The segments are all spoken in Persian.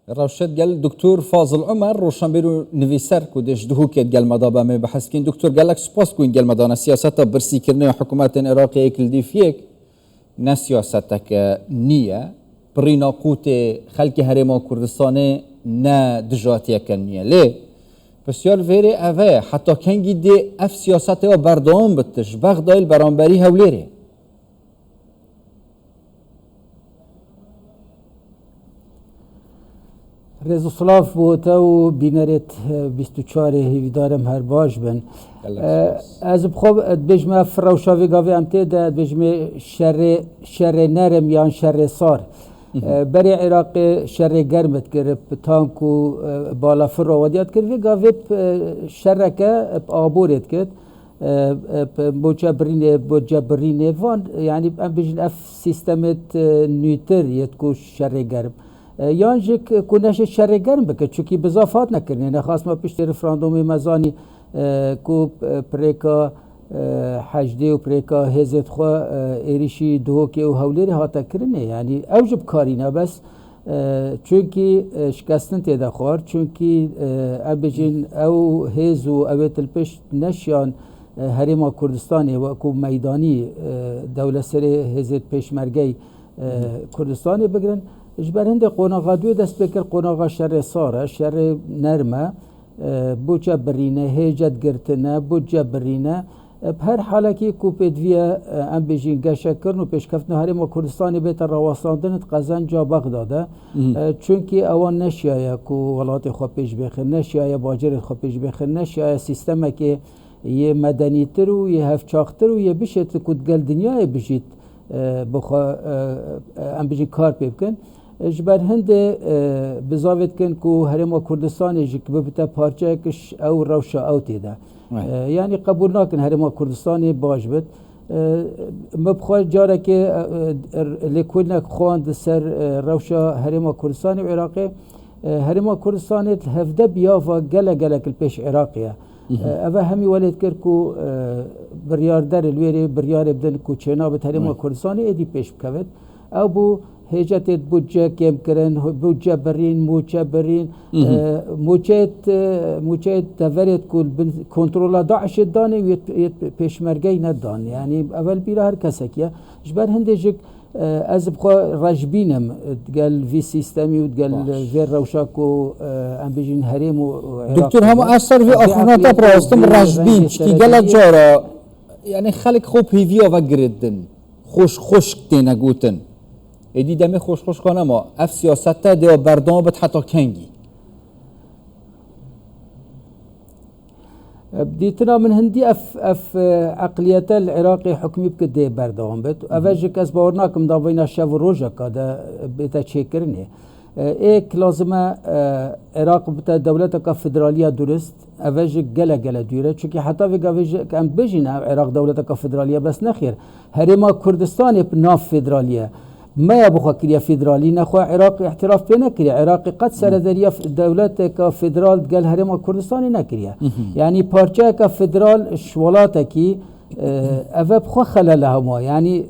راشد قال دكتور فاضل عمر روشن بيرو نویسر کودش دهو که قال مدابه می بحث کن دكتور قال لك سپاس كون قال مدانا سياسة برسي كرنه حكومات عراقية كل دي فيك نا سياستك نية برينا قوت خلق هرما كردستان نا دجاتيا كنية ليه بس يال فيري اوه حتى کنگی دي اف سياسته و بردام بتش بغدايل برانبري هوليري رضا صلاف بوده و بینرت 24 هیویدارم هر باش بن از بخواب بجمع فروشاوی گاوی امتی ده بجمع شر نرم یا شر سار برای عراق شر گرمت کرد تانک و بالا فرو ودیات کرد و گاوی شرکه آبورت کرد بوجبرینه وان یعنی ام بجن اف سیستمت نیوتر یت کو شر گرم یانجک کنش شر گرم بکه چونکی بزافات نکرنه نخواست ما پیش رفراندومی مزانی کو پریکا حجده و پریکا هزت خو ایریشی دوکی و هولری هاتا کرنه یعنی اوجب کارینا بس چونکی شکستن تیدا خوار چونکی ابجین او هز و اویت الپش نشیان هریما کردستانی و کو میدانی دولت سر هزت پیشمرگی کردستانی بگرن اجبر هند قناغا دو دست بکر قناغا شر ساره شر نرمه بوجه برینه هیجت گرتنه بوجه برینه بهر حاله که کوپیدویا ام بیجین گشه کرن و پیشکفتن هرما کردستانی بهتر رواستاندن قزن جا بغداده چونکی اوان نشیایه کو ولات خو پیش بخیر نشیایه باجر خو پیش بخیر نشیایه سیستمه که یه مدنی تر و یه هفچاختر و یه بشت کود گل دنیای بجید بخوا ام بیجین کار پیبکن اجبر هند بزاوت کن کو هرما کردستان جک ببتا پارچه کش او روشا او تیده یعنی قبول نکن هرما کردستان باش بد مبخواه جاره که لکولنک خواند سر روشا هرما کردستان عراقی هرما کردستان هفده بیا و گله کل پیش عراقیه اوه همی ولید کرد کو بریار در الویری بریار بدن کو چنا به هرما کردستان ایدی پیش بکوید او بو هجت بودجه کم کرن بودجه برین موچه برین موچه تورید کل کنترل داعش دانی و پیشمرگی ندان یعنی اول بیره هر کسی که جبر هندجک از بخوا رجبینم قال في سيستمي وقال في روشاكو ام بيجين هريم و دكتور هم اثر في اخوانات براستم رجبين كي قال جارا يعني خلق خوب هيفيا وگردن خوش تينا گوتن ایدی دمی خوش کنه ما اف سیاست ده بردام بد حتی کنگی بديتنا من هندي اف عقلية العراقي حكمي بكده بردام بد اوجه كاس باورناكم داوينا شاف روجا كده بتا تشيكرني ايك لازم عراق بتا دولتك فدراليه درست اوجه گله دوره چونكي حتى في اوجه كان بجينا عراق دولتك فدراليه بس نخير هرما كردستان بناف فدراليه ما يبغى كريا فيدرالي نخوا عراق احتراف بينا كريا عراق قد سردريا دولت كفيدرال قال هرما كردستاني نكريا يعني بارجا كفيدرال شوالاتكي أفا بخوا خلالها ما يعني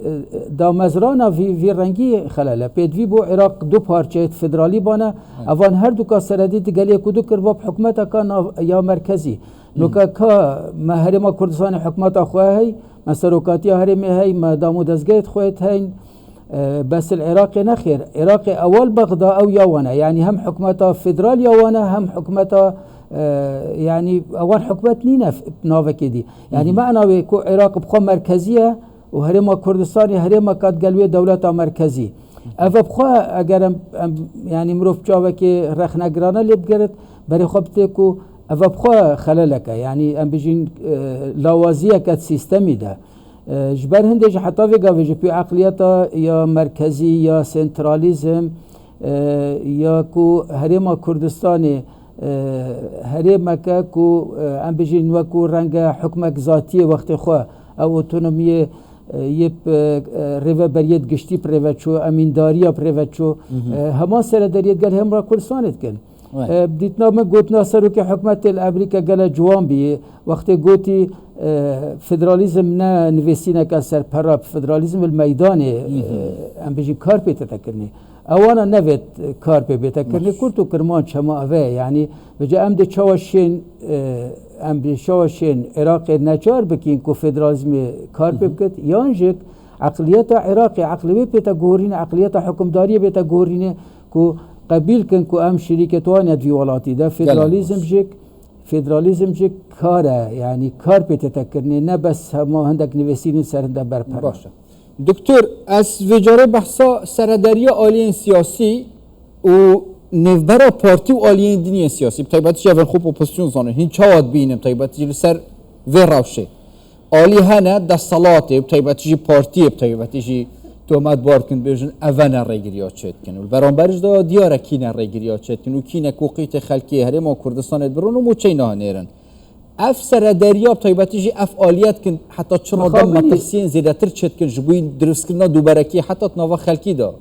دا مزرانا في رنگي خلاله بيدوي بو عراق دو بارجا فيدرالي بانا أفان هر دو كسردي تقال يكودو كربا بحكمتها كان يا مركزي نوكا كا ما هرما كردستاني حكمتها خواهي ما سروكاتيا هرمي هاي ما دامو دزگيت خويت هاي بس العراقي نخير عراقي اول بغداد او يوانا يعني هم حكمتها فدرال يوانا هم حكمتها يعني اول حكمت نينا نافكي دي يعني معنى كو عراق بخو مركزيه وهرما كردستاني هرما كات قلبي دولتها مركزي اف بخو اگر يعني مروف جاوكي رخنگرانا اللي بگرت بري خبتكو اف بخو خللك يعني ام بيجين لوازيه كات سيستمي ده جبر هندش حتى في قاوي في عقليته يا مركزي يا سنتراليزم يا كو هرما كردستاني هرما كو ام بيجين وكو رنگا حكمك ذاتي وقت خو او اوتونومي يب ريفا بريد گشتي پريوچو امينداريا پريوچو هما سردريت قال هم را كردستانت كن بديتنا ما قلتنا سرو كي حكمت الامريكا قال جوان بي وقت قلتي فدرالیزم نه نویسینه که سر پراب فدرالیزم الميداني ام بيجي كار بيتتكرني اوانا نوید کار پی بیتا کرنی کرد و کرمان چما اوه یعنی بجا ام ده چاوشین عراق نچار بکین که فدرالیزم کار پی بکد یانجک عقلیت عراقی عقلیت بیتا گورین عقلیت حکمداری بیتا گورینه که قبیل کن که ام شریکتوانیت وی ولاتی ده فدرالیزم جک کاره یعنی کار پیت تکرنی نه بس ما هندک نویسین سرنده برپره باشه دکتر از وجاره بحثا سرداری آلیین سیاسی و نوبرا پارتی و آلیین دینی سیاسی بطیبتی جا اول خوب اپوزیسیون زانه هین چاواد بینم بطیبتی جا سر و روشه آلی هنه دستالاته بطیبتی جا پارتی بطیبتی جا تومد بار کن بیشن اوان ریگریات چت کن و برانبرش دا دیاره کینه ریگریات چت کن و کینه کوقیت خلکی هره ما کردستان برون و موچه نه نیرن اف سردریاب طیبتیجی اف آلیت کن حتی چرا دم مترسین زیادتر چت کن جبوی درست کردن دوبارکی حتی نوا خلکی دا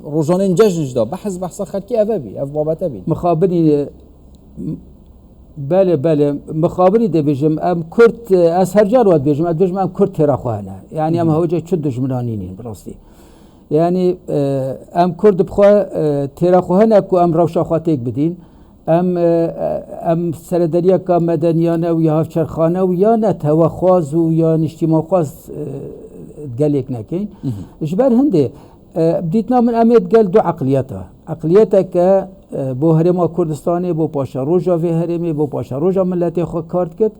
روزانه جشنش دا بحث خلکی اوبی اف بابت بی مخابری بله مخابری ده بيجم ام كرت از هر جار وقت بيجم ام كرت تراخوانا يعني ام هوجه شد دجمنانين براستي يعني ام كرد بخوا تراخوانا كو ام روشا خواتيك بدين ام سردريا كا مدنيانه و يا هفچرخانه و يا نتوا خواز و يا نشتيما خواز قالك نكين جبر هندي بديتنا من اميت قال دو عقليتها كا بو هرما کردستانی بو پاشا روژا وی هرمی بو پاشا روژا ملتی خو کارت کد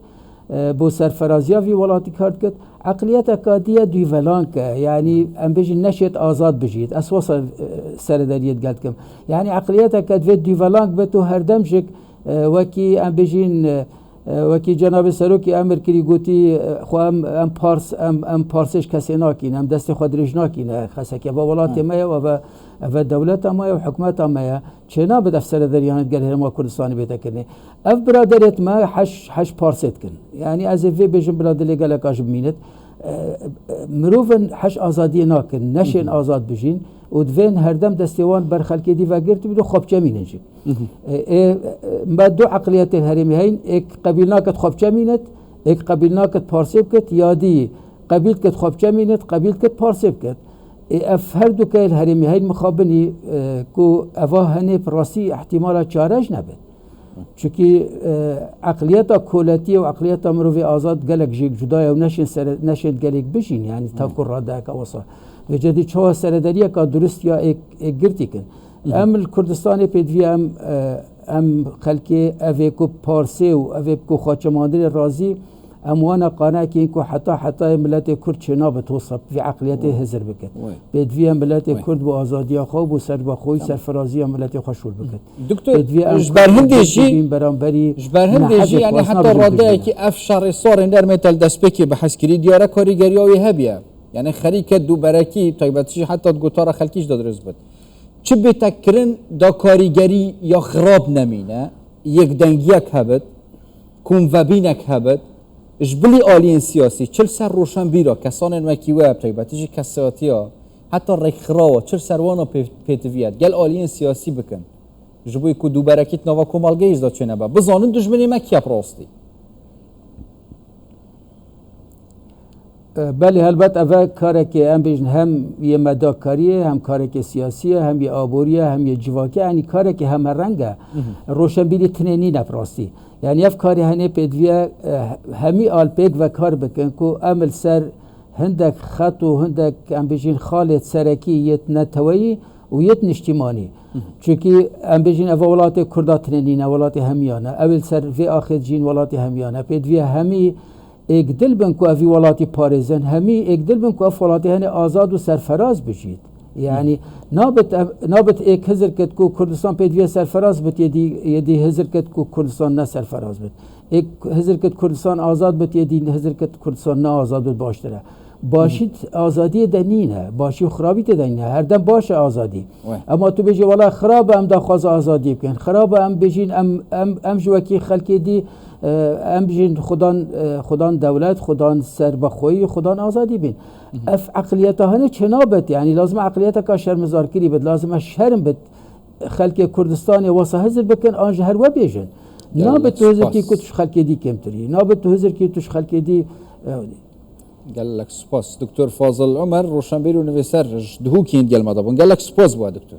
بو سرفرازیا وی ولاتی کارت کد عقلیت کادیه دیولان که یعنی ام بجی نشید آزاد بجید اسواس سردریت گلد کم یعنی عقلیت کاد وی دیولان به تو هر دم شک وکی ام بجین وکی جناب سروکی امر کری گوتی خو ام پارسش کسی ناکین ام دست خود رج ناکین خاصه که با ولات ما و دولت ما و حکومت ما چنا به دفتر دریانت گله ما کردستان بیت کنه اف برادرت ما حش پارست کن یعنی از وی بجم برادر گله کاش بمینت مروفن حش آزادی ناکن نشین آزاد بجین و دوین هر دم دستیوان بر خلکی دی وگرت بدو خوب چمینج ما دو عقلیت الهرمی هین یک قبیل ناکت خوب چمینت یک قبیل ناکت پارسیب کت یادی قبیل کت خوب چمینت قبیل کت پارسیب کت اف هر دو که الهرمی هین مخابنی کو اوه هنه پراسی احتمال چارج نبید چونکی عقلیت کولتی و عقلیت مروی آزاد گلک جدای و نشین گلک بشین یعنی تا کراده که وصا و جدی چه سردریه که درست یا ایک گرتی کن ام کردستان پیدوی ام خلکی اوه کو پارسی و اوه کو خاچماندر رازی اموانا قانع که اینکو حتی ملت کرد چنا بتوصف في عقليت هزر بكت بدوی ملت کرد با آزادی خوب و سر با خوی سرفرازی ملت خوشول بكت دکتر جبر هندیجی یعنی حتی راده که افشار صار در مثل دسپکی بحثکری دیاره کاریگریای هبیه یعنی خریک دو برکی طیبتشی حتی گوتار خلکیش داد رزبت چه بتکرن دا کاریگری یا خراب نمینه یک دنگیک هبت کم وبینک هبت جبلی آلیین سیاسی چل سر روشن بیرا کسان مکیوه طیبتشی کساتیا حتی رخراو چل سروانا پیتویت گل آلیین سیاسی بکن جبوی که دو برکیت نوا کمالگیز دا چه نبا بزانن دجمنی مکیه پراستی بله البته اول کاری که هم بیشن هم یه مداکاریه هم کاری که سیاسیه هم یه آبوریه هم یه جواکه یعنی کاری که همه رنگه روشنبیلی تنینی نپراستی یعنی اف کاری هنه پیدویه همی آل پیگ و کار بکن که عمل سر هندک خط و هندک هم بیشن خالت سرکی یت نتوایی و یت نشتیمانی چونکی هم بیشن اولات کردات تنینه اولات همیانه اول سر وی آخر جین اولات همیانه پیدویه همی ایک دل بن کو افی ولاتی پارزن همی ایک دل بن کو اف ولاتی هنه آزاد و سرفراز بشید یعنی نابت ایک هزر کت کو کردستان پیدوی سرفراز بت یدی هزر کت کو کردستان نه سرفراز بت ایک هزر کت کردستان آزاد بت یدی هزر کت کردستان نه آزاد بت باشتره باشید آزادی دنینه باشی خرابی دنینه هر دم باشه آزادی اما تو بجی والا خراب هم دخواز آزادی بکن خراب هم بجین ام جوکی خلکی دی ام بجین خدان دولت خدان سربخوی خدان آزادی بین اف عقلیت هنه چنابت یعنی لازم عقلیت که شرمزار کری بد لازم شرم بد خلک کردستان واسه هزر بکن آنج هر و بیجن نابت تو هزر کی کتش خلکی دی کمتری نابت تو هزر کی توش خلکی دی قال لك سباس دكتور فاضل عمر روشنبير ونويسر دهوكين قال ما دابون قال لك سباس بوا دكتور